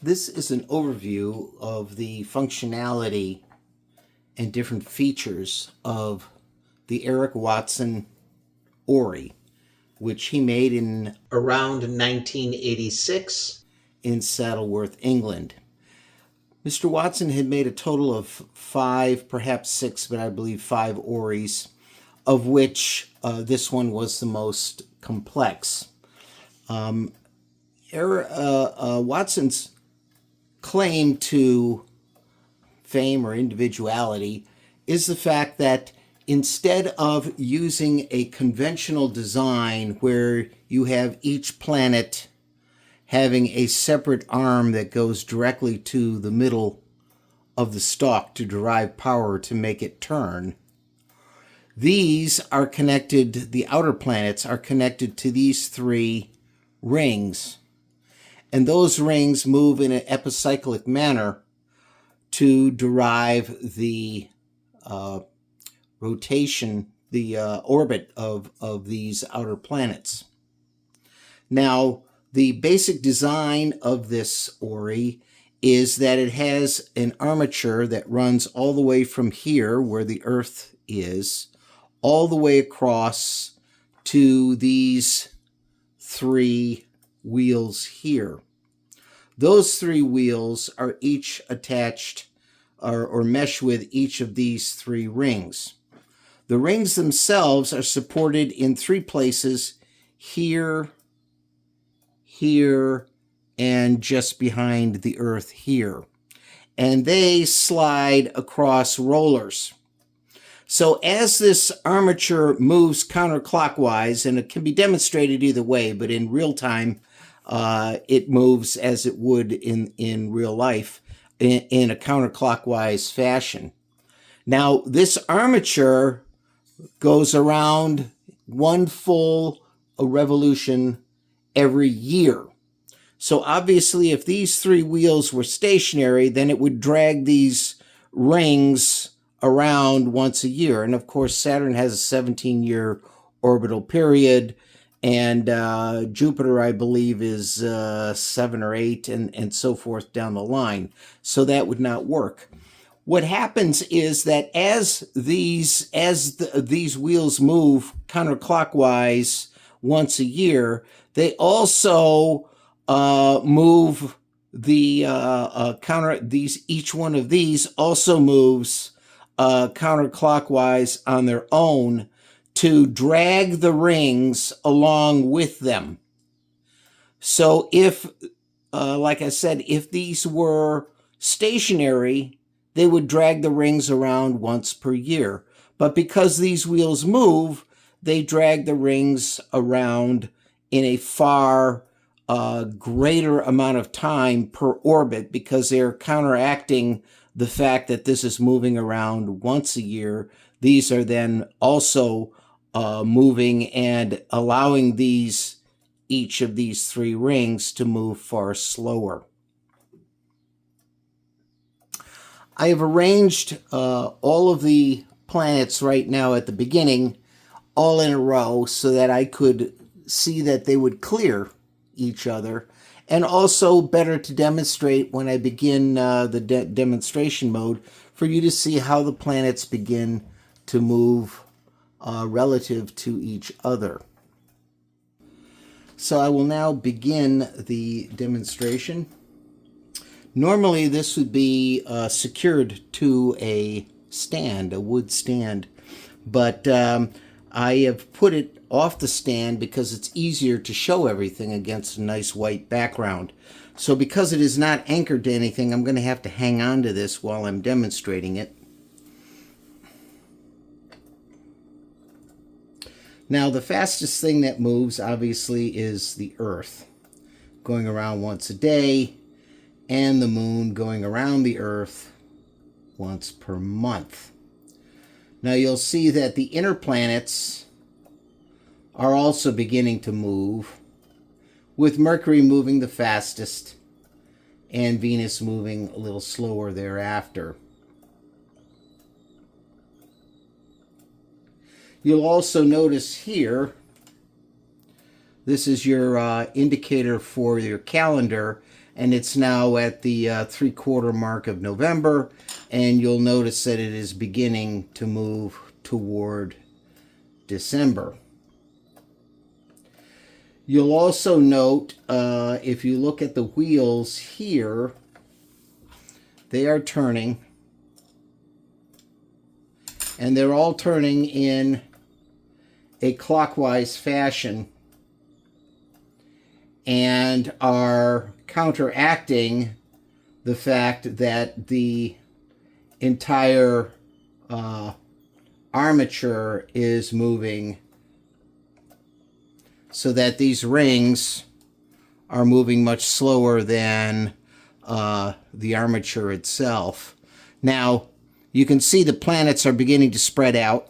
This is an overview of the functionality and different features of the Eric Watson Ori, which he made in around 1986 in Saddleworth, England. Mr. Watson had made a total of 5, perhaps 6, but I believe 5 Oris, of which this one was the most complex. Watson's claim to fame or individuality is the fact that instead of using a conventional design where you have each planet having a separate arm that goes directly to the middle of the stalk to derive power to make it turn, these are connected, the outer planets are connected to these 3 rings. And those rings move in an epicyclic manner to derive the rotation, the orbit of these outer planets. Now, the basic design of this Ori is that it has an armature that runs all the way from here, where the Earth is, all the way across to these 3 wheels here. Those 3 wheels are each attached or mesh with each of these 3 rings. The rings themselves are supported in 3 places, here, here, and just behind the Earth here. And they slide across rollers. So as this armature moves counterclockwise, and it can be demonstrated either way, but in real time, it moves as it would in real life in a counterclockwise fashion. Now, this armature goes around 1 full revolution every year. So obviously, if these 3 wheels were stationary, then it would drag these rings around once a year. And of course, Saturn has a 17-year orbital period, and Jupiter, I believe, is 7 or 8, and so forth down the line. So that would not work. What happens is that as these wheels move counterclockwise once a year, they also move the each one of these also moves counterclockwise on their own to drag the rings along with them. So if, like I said, if these were stationary, they would drag the rings around once per year. But because these wheels move, they drag the rings around in a far greater amount of time per orbit, because they're counteracting the fact that this is moving around once a year. These are then also moving and allowing each of these 3 rings to move far slower. I have arranged all of the planets right now at the beginning all in a row so that I could see that they would clear each other, and also better to demonstrate when I begin the demonstration mode for you to see how the planets begin to move relative to each other. So I will now begin the demonstration. Normally this would be secured to a stand, a wood stand, but I have put it off the stand because it's easier to show everything against a nice white background. So because it is not anchored to anything, I'm going to have to hang on to this while I'm demonstrating it. Now, the fastest thing that moves, obviously, is the Earth, going around once a day, and the Moon going around the Earth once per month. Now, you'll see that the inner planets are also beginning to move, with Mercury moving the fastest and Venus moving a little slower thereafter. You'll also notice here, this is your indicator for your calendar, and it's now at the 3/4 mark of November, and you'll notice that it is beginning to move toward December. You'll also note, if you look at the wheels here, they are turning, and they're all turning in a clockwise fashion and are counteracting the fact that the entire armature is moving, so that these rings are moving much slower than the armature itself. Now, you can see the planets are beginning to spread out.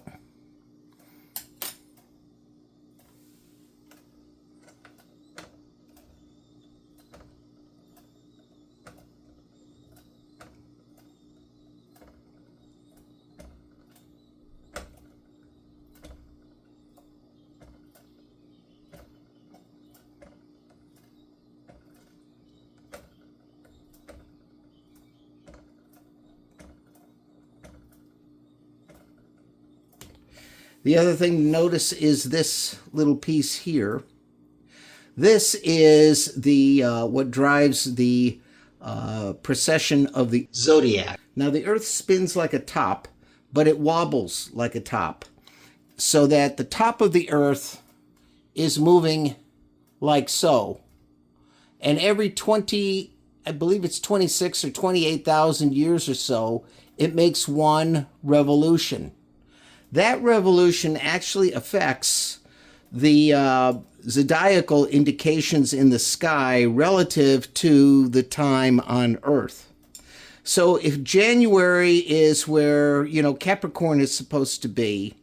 The other thing to notice is this little piece here. This is the what drives the precession of the zodiac. Now, the Earth spins like a top, but it wobbles like a top, so that the top of the Earth is moving like so. And every 20, I believe it's 26 or 28,000 years or so, it makes one revolution. That revolution actually affects the zodiacal indications in the sky relative to the time on Earth. So if January is where, Capricorn is supposed to be,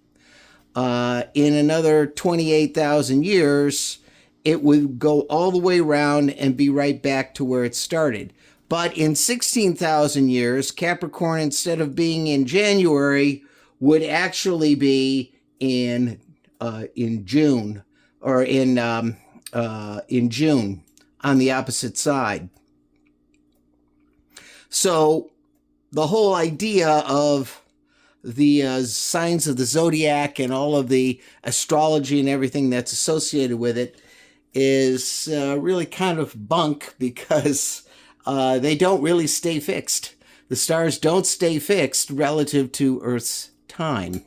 in another 28,000 years, it would go all the way around and be right back to where it started. But in 16,000 years, Capricorn, instead of being in January, would actually be in June, or in June on the opposite side. So the whole idea of the signs of the zodiac and all of the astrology and everything that's associated with it is really kind of bunk, because they don't really stay fixed. The stars don't stay fixed relative to Earth's time.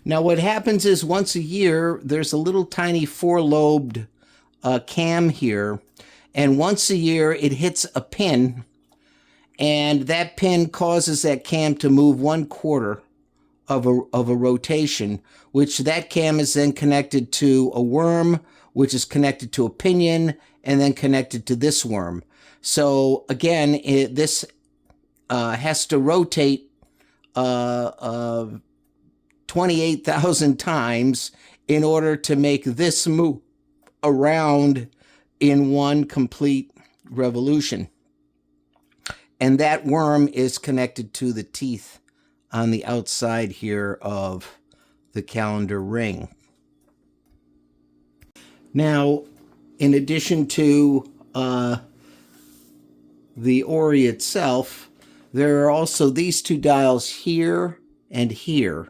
Now, what happens is once a year, there's a little tiny four-lobed cam here, and once a year it hits a pin, and that pin causes that cam to move 1/4 of a rotation, which that cam is then connected to a worm, which is connected to a pinion, and then connected to this worm. So again, this has to rotate 28,000 times in order to make this move around in one complete revolution. And that worm is connected to the teeth on the outside here of the calendar ring. Now, in addition to the Ori itself, there are also these two dials here and here.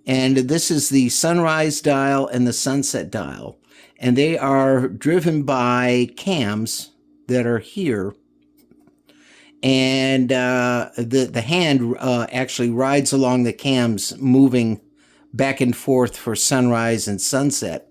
And this is the sunrise dial and the sunset dial. And they are driven by cams that are here. And the hand actually rides along the cams, moving back and forth for sunrise and sunset.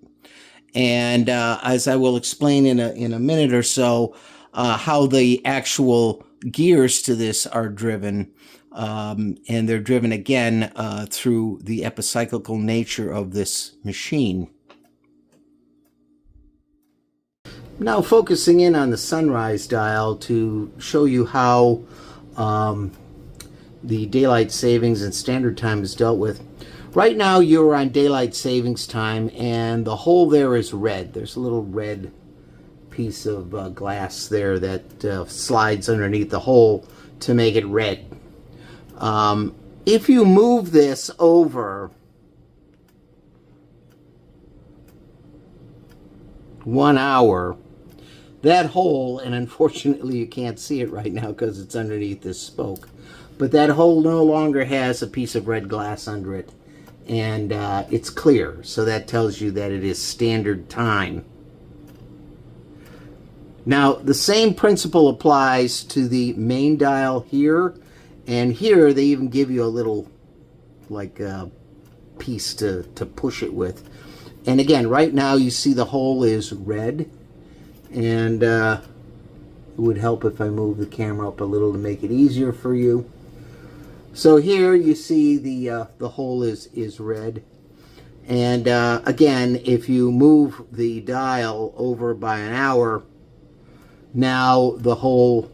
And as I will explain in a minute or so, how the actual gears to this are driven. And they're driven again through the epicyclical nature of this machine. Now focusing in on the sunrise dial to show you how the daylight savings and standard time is dealt with. Right now you're on daylight savings time, and the hole there is red. There's a little red piece of glass there that slides underneath the hole to make it red. If you move this over 1 hour, that hole, and unfortunately you can't see it right now because it's underneath this spoke, but that hole no longer has a piece of red glass under it, and it's clear, so that tells you that it is standard time. Now, the same principle applies to the main dial here, and here they even give you a little, like, piece to push it with. And again, right now you see the hole is red, and it would help if I move the camera up a little to make it easier for you. So here you see the hole is red, and again, if you move the dial over by an hour, now the hole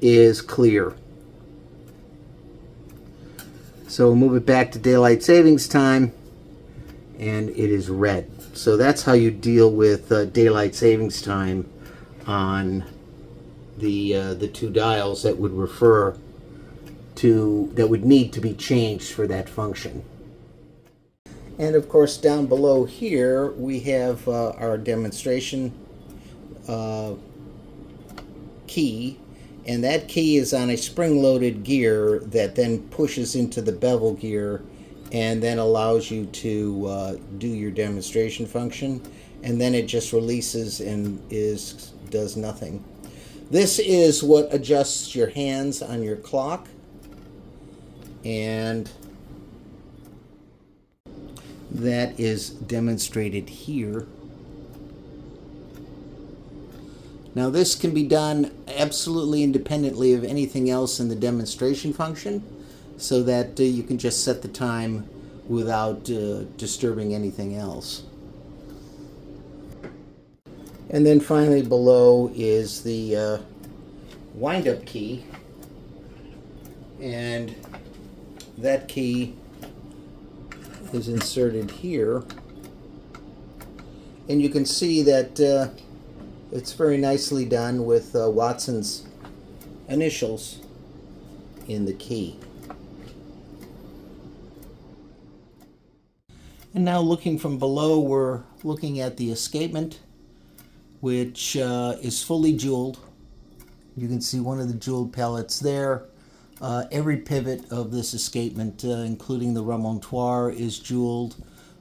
is clear. So we'll move it back to daylight savings time, and it is red. So that's how you deal with daylight savings time on the two dials that would refer to, that would need to be changed for that function. And of course, down below here we have our demonstration key, and that key is on a spring-loaded gear that then pushes into the bevel gear and then allows you to do your demonstration function, and then it just releases and does nothing. This is what adjusts your hands on your clock, and that is demonstrated here. Now this can be done absolutely independently of anything else in the demonstration function, so that you can just set the time without disturbing anything else. And then finally below is the Windup key, and that key is inserted here, and you can see that it's very nicely done with Watson's initials in the key. And now looking from below, we're looking at the escapement, which is fully jeweled. You can see one of the jeweled pellets there. Every pivot of this escapement, including the Remontoire, is jeweled.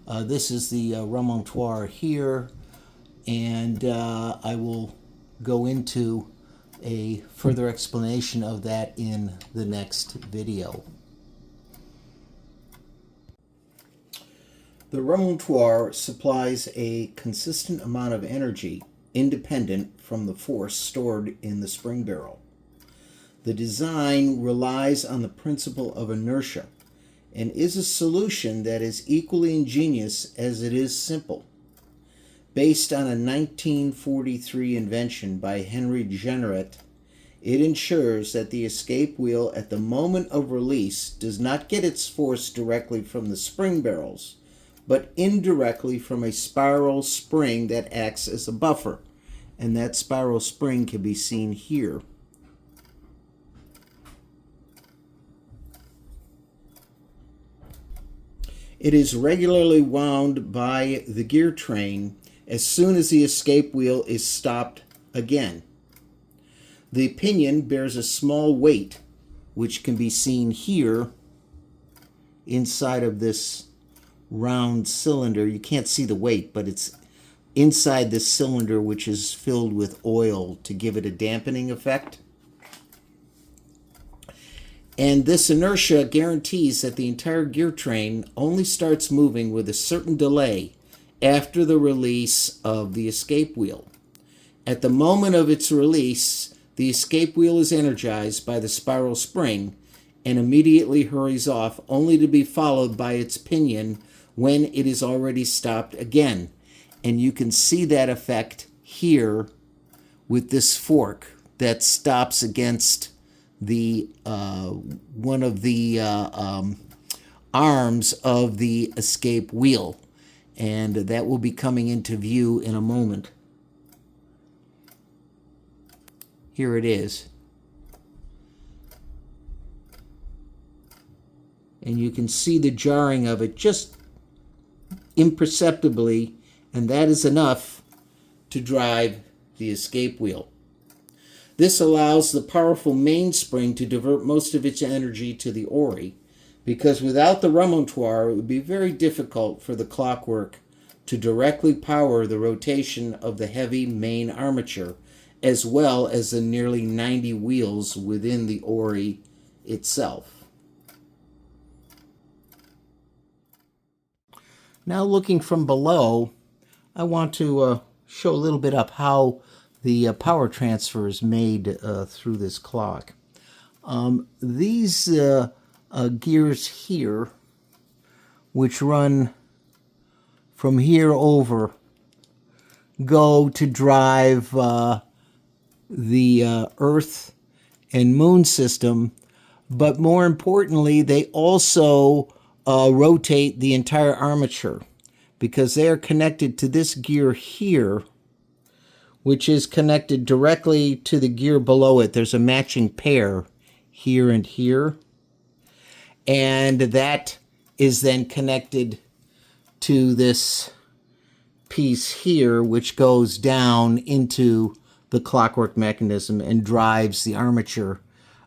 This is the Remontoire here, and I will go into a further explanation of that in the next video. The Remontoire supplies a consistent amount of energy independent from the force stored in the spring barrel. The design relies on the principle of inertia and is a solution that is equally ingenious as it is simple. Based on a 1943 invention by Henry Jeanneret, it ensures that the escape wheel at the moment of release does not get its force directly from the spring barrels, but indirectly from a spiral spring that acts as a buffer, and that spiral spring can be seen here. It is regularly wound by the gear train as soon as the escape wheel is stopped again. The pinion bears a small weight, which can be seen here inside of this round cylinder. You can't see the weight, but it's inside this cylinder, which is filled with oil to give it a dampening effect. And this inertia guarantees that the entire gear train only starts moving with a certain delay after the release of the escape wheel. At the moment of its release, the escape wheel is energized by the spiral spring and immediately hurries off, only to be followed by its pinion when it is already stopped again. And you can see that effect here with this fork that stops against the one of the arms of the escape wheel, and that will be coming into view in a moment. Here it is, and you can see the jarring of it just imperceptibly, and that is enough to drive the escape wheel. This allows the powerful mainspring to divert most of its energy to the Ori, because without the Remontoire, it would be very difficult for the clockwork to directly power the rotation of the heavy main armature, as well as the nearly 90 wheels within the Ori itself. Now, looking from below, I want to show a little bit up how the power transfer is made through this clock. These gears here, which run from here over, go to drive the Earth and Moon system, but more importantly, they also rotate the entire armature, because they are connected to this gear here, which is connected directly to the gear below it. There's a matching pair here and here, and that is then connected to this piece here, which goes down into the clockwork mechanism and drives the armature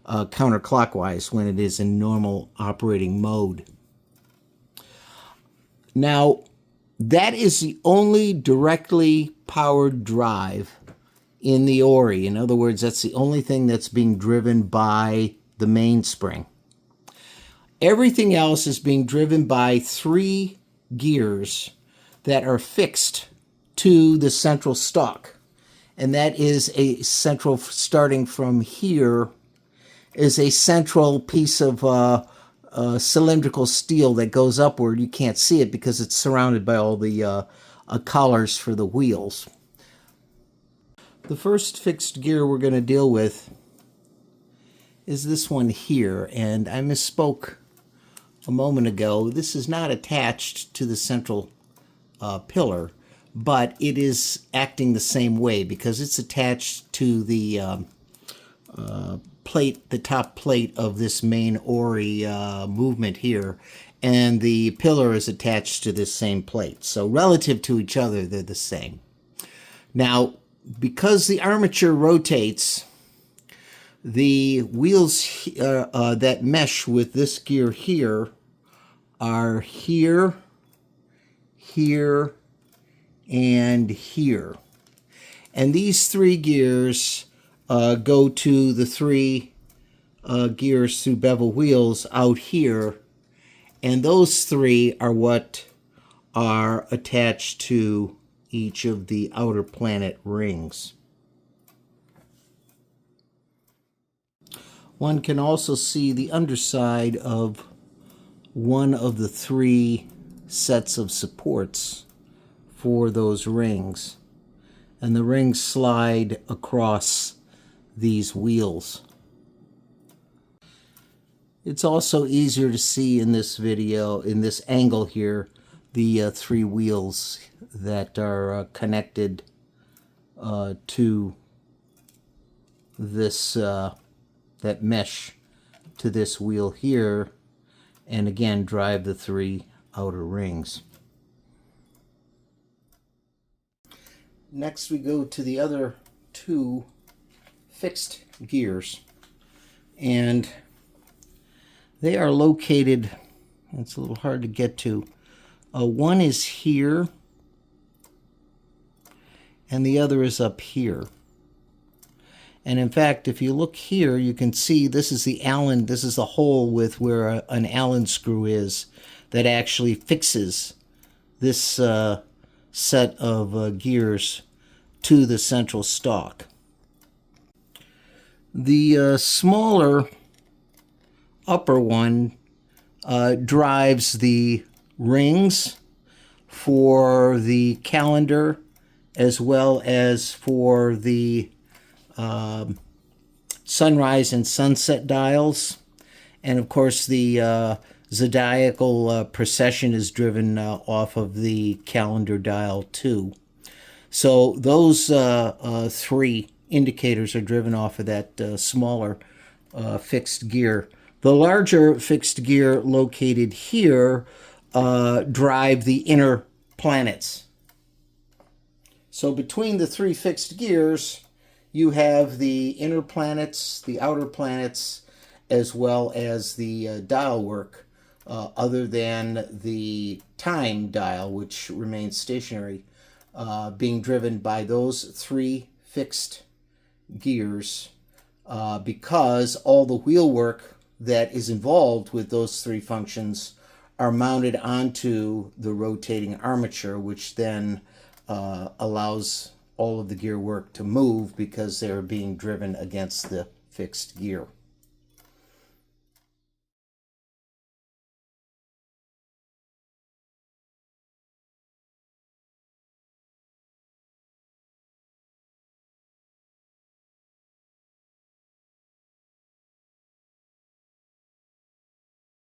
counterclockwise when it is in normal operating mode. Now, that is the only directly powered drive in the Ori. In other words, that's the only thing that's being driven by the mainspring. Everything else is being driven by 3 gears that are fixed to the central stalk. And that is a central, starting from here, is a central piece of cylindrical steel that goes upward. You can't see it because it's surrounded by all the collars for the wheels. The first fixed gear we're going to deal with is this one here, and I misspoke a moment ago. This is not attached to the central pillar, but it is acting the same way because it's attached to the plate, the top plate of this main Ori movement here, and the pillar is attached to this same plate. So relative to each other, they're the same. Now, because the armature rotates, the wheels that mesh with this gear here are here, here, and here. And these 3 gears go to the 3 gears through bevel wheels out here, and those 3 are what are attached to each of the outer planet rings. One can also see the underside of one of the 3 sets of supports for those rings, and the rings slide across these wheels. It's also easier to see in this video, in this angle here, the 3 wheels that are connected to this, that mesh to this wheel here, and again drive the 3 outer rings. Next we go to the other 2 fixed gears, and they are located, it's a little hard to get to. One is here, and the other is up here. And in fact, if you look here, you can see this is the Allen, this is the hole with where an Allen screw is that actually fixes this set of gears to the central stalk. The smaller upper one drives the rings for the calendar as well as for the sunrise and sunset dials. And of course the zodiacal precession is driven off of the calendar dial too. So those 3 indicators are driven off of that smaller fixed gear. The larger fixed gear located here drive the inner planets. So between the three fixed gears, you have the inner planets, the outer planets, as well as the dial work, other than the time dial, which remains stationary, being driven by those three fixed gears, because all the wheel work that is involved with those three functions are mounted onto the rotating armature, which then allows all of the gear work to move because they're being driven against the fixed gear.